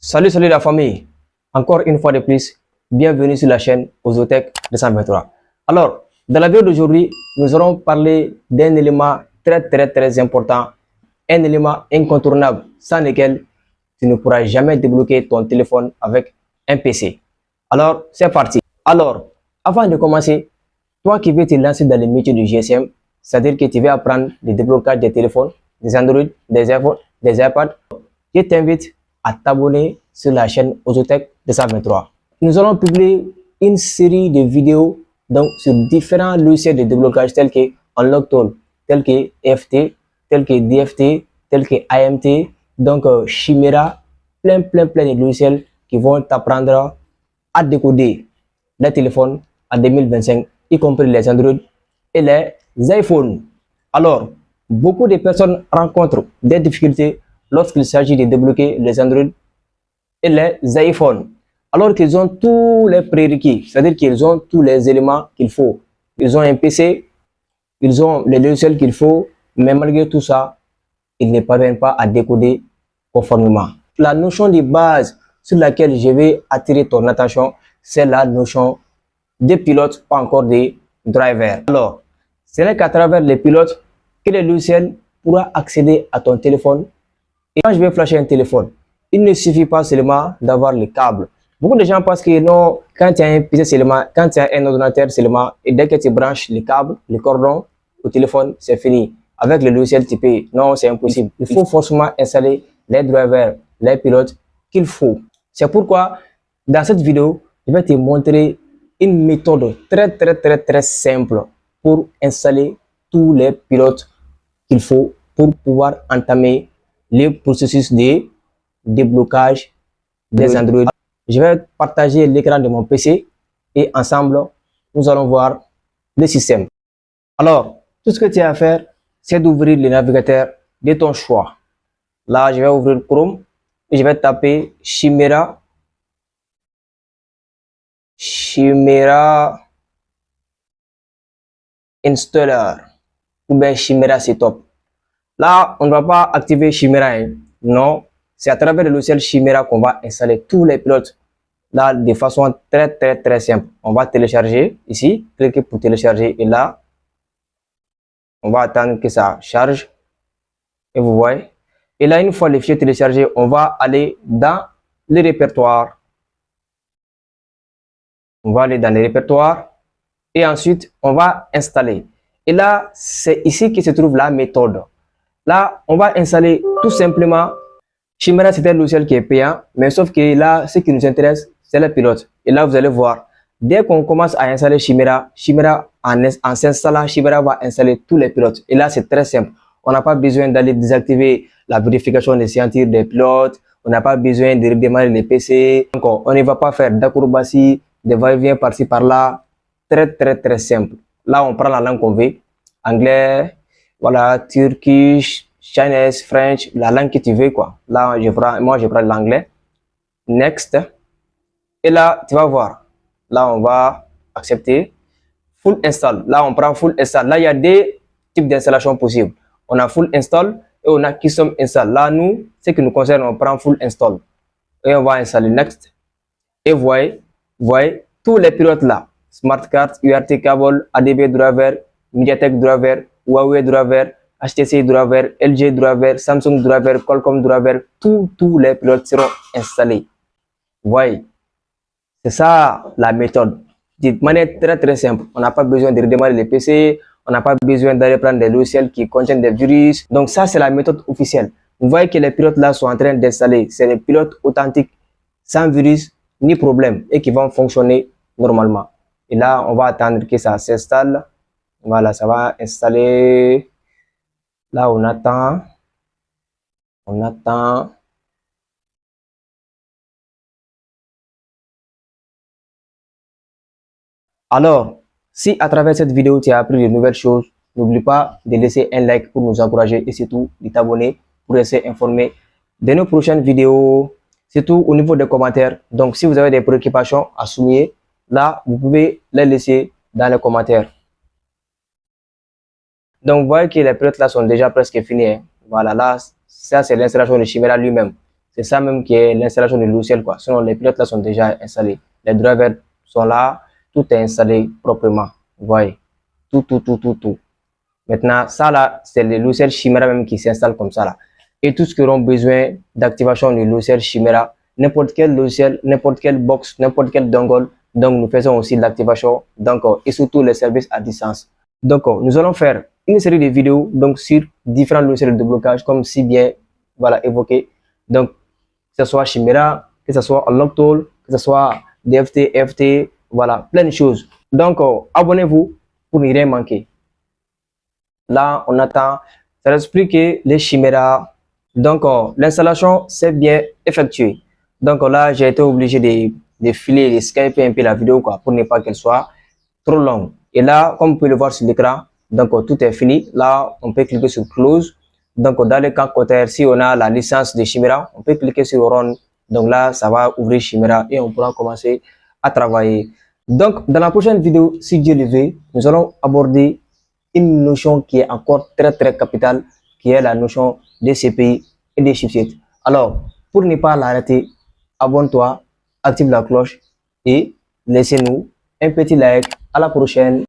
Salut la famille. Encore une fois de plus, bienvenue sur la chaîne Ozotech 223. Alors, dans la vidéo d'aujourd'hui, nous allons parler d'un élément très important, un élément incontournable sans lequel tu ne pourras jamais débloquer ton téléphone avec un PC. Alors, c'est parti. Alors, avant de commencer, toi qui veux te lancer dans le métier du GSM, c'est-à-dire que tu veux apprendre le déblocage des téléphones, des Android, des iPhones, des iPads, je t'invite à t'abonner sur la chaîne Ozotech 223. Nous allons publier une série de vidéos donc, sur différents logiciels de déblocage tels que Unlocktool, tels que EFT, tels que DFT, tels que AMT, donc Chimera, plein de logiciels qui vont t'apprendre à décoder les téléphones en 2025, y compris les Android et les iPhones. Alors, beaucoup de personnes rencontrent des difficultés lorsqu'il s'agit de débloquer les Android et les iPhones, alors qu'ils ont tous les prérequis, c'est-à-dire qu'ils ont tous les éléments qu'il faut. Ils ont un PC, ils ont les logiciels qu'il faut, mais malgré tout ça, ils ne parviennent pas à décoder conformément. La notion de base sur laquelle je vais attirer ton attention, c'est la notion des pilotes, pas encore des drivers. Alors, ce n'est qu'à travers les pilotes que le logiciel pourra accéder à ton téléphone. Et quand je vais flasher un téléphone, il ne suffit pas seulement d'avoir le câble. Beaucoup de gens pensent que non, quand tu as un PC seulement, quand tu as un ordinateur seulement, et dès que tu branches le câble, le cordon au téléphone, c'est fini. Avec le logiciel typé, non, c'est impossible. Il faut forcément installer les drivers, les pilotes qu'il faut. C'est pourquoi, dans cette vidéo, je vais te montrer une méthode très simple pour installer tous les pilotes qu'il faut pour pouvoir entamer le processus de déblocage des Android. Je vais partager l'écran de mon PC et ensemble, nous allons voir le système. Alors, tout ce que tu as à faire, c'est d'ouvrir le navigateur de ton choix. Là, je vais ouvrir Chrome et je vais taper Chimera Installer ou bien Chimera Setup. Là, on ne va pas activer Chimera, hein. Non, c'est à travers le logiciel Chimera qu'on va installer tous les pilotes. Là, de façon très simple. On va télécharger ici, cliquer pour télécharger et là, on va attendre que ça charge. Et vous voyez. Et là, une fois le fichier téléchargé, on va aller dans le répertoire. On va aller dans le répertoire et ensuite, on va installer. Et là, c'est ici que se trouve la méthode. Là, on va installer tout simplement Chimera, c'est un logiciel qui est payant, mais sauf que là, ce qui nous intéresse, c'est le pilote. Et là, vous allez voir, dès qu'on commence à installer Chimera, en s'installant, Chimera va installer tous les pilotes. Et là, c'est très simple. On n'a pas besoin d'aller désactiver la vérification des signatures des pilotes. On n'a pas besoin de redémarrer les PC. Encore, on ne va pas faire d'acrobatie, de va-et-vient par-ci par-là. Très simple. Là, on prend la langue qu'on veut. Anglais, voilà, Turkish, Chinese, French, la langue que tu veux, quoi. Là, moi, je prends l'anglais. Next. Et là, tu vas voir. Là, on va accepter. Full install. Là, on prend full install. Là, il y a deux types d'installation possibles. On a full install et on a custom install. Là, nous, ce qui nous concerne, on prend full install. Et on va installer next. Et voyez, tous les pilotes là. Smart card, UART cable, ADB driver, MediaTek driver, Huawei driver, HTC driver, LG driver, Samsung driver, Qualcomm driver, tous les pilotes seront installés. Vous voyez, c'est ça la méthode. De manière très simple. On n'a pas besoin de redémarrer les PC, on n'a pas besoin d'aller prendre des logiciels qui contiennent des virus. Donc ça, c'est la méthode officielle. Vous voyez que les pilotes là sont en train d'installer. C'est des pilotes authentiques, sans virus ni problème et qui vont fonctionner normalement. Et là, on va attendre que ça s'installe. Voilà, ça va installer. Là, on attend. Alors, si à travers cette vidéo, tu as appris de nouvelles choses, n'oublie pas de laisser un like pour nous encourager et surtout de t'abonner pour rester informé de nos prochaines vidéos, surtout au niveau des commentaires. Donc, si vous avez des préoccupations à souligner, là, vous pouvez les laisser dans les commentaires. Donc, vous voyez que les pilotes là sont déjà presque finis, hein. Voilà, là, ça c'est l'installation de Chimera lui-même. C'est ça même qui est l'installation du logiciel, quoi. Sinon, les pilotes là sont déjà installés. Les drivers sont là, tout est installé proprement. Vous voyez, tout. Maintenant, ça là, c'est le logiciel Chimera même qui s'installe comme ça là. Et tout ce qui auront besoin d'activation du logiciel Chimera, n'importe quel logiciel, n'importe quelle box, n'importe quel dongle. Donc, nous faisons aussi l'activation, donc, et surtout les services à distance. Donc, nous allons faire une série de vidéos donc sur différents logiciels de blocage, comme si bien voilà évoqué. Donc, que ce soit Chimera, que ce soit Unlocktool, que ce soit DFT, FT, voilà, plein de choses. Donc, abonnez-vous pour ne rien manquer. Là, on attend. Ça explique les chiméras. Donc, l'installation s'est bien effectuée. Donc, là, j'ai été obligé de filer, de skyper un peu la vidéo quoi, pour ne pas qu'elle soit trop longue. Et là, comme vous pouvez le voir sur l'écran, donc tout est fini. Là, on peut cliquer sur Close. Donc, dans le camp côté, si on a la licence de Chimera, on peut cliquer sur Run. Donc là, ça va ouvrir Chimera et on pourra commencer à travailler. Donc, dans la prochaine vidéo, si Dieu le veut, nous allons aborder une notion qui est encore très capitale, qui est la notion des CPI et des chipsets. Alors, pour ne pas l'arrêter, abonne-toi, active la cloche et laissez-nous un petit like. À la prochaine.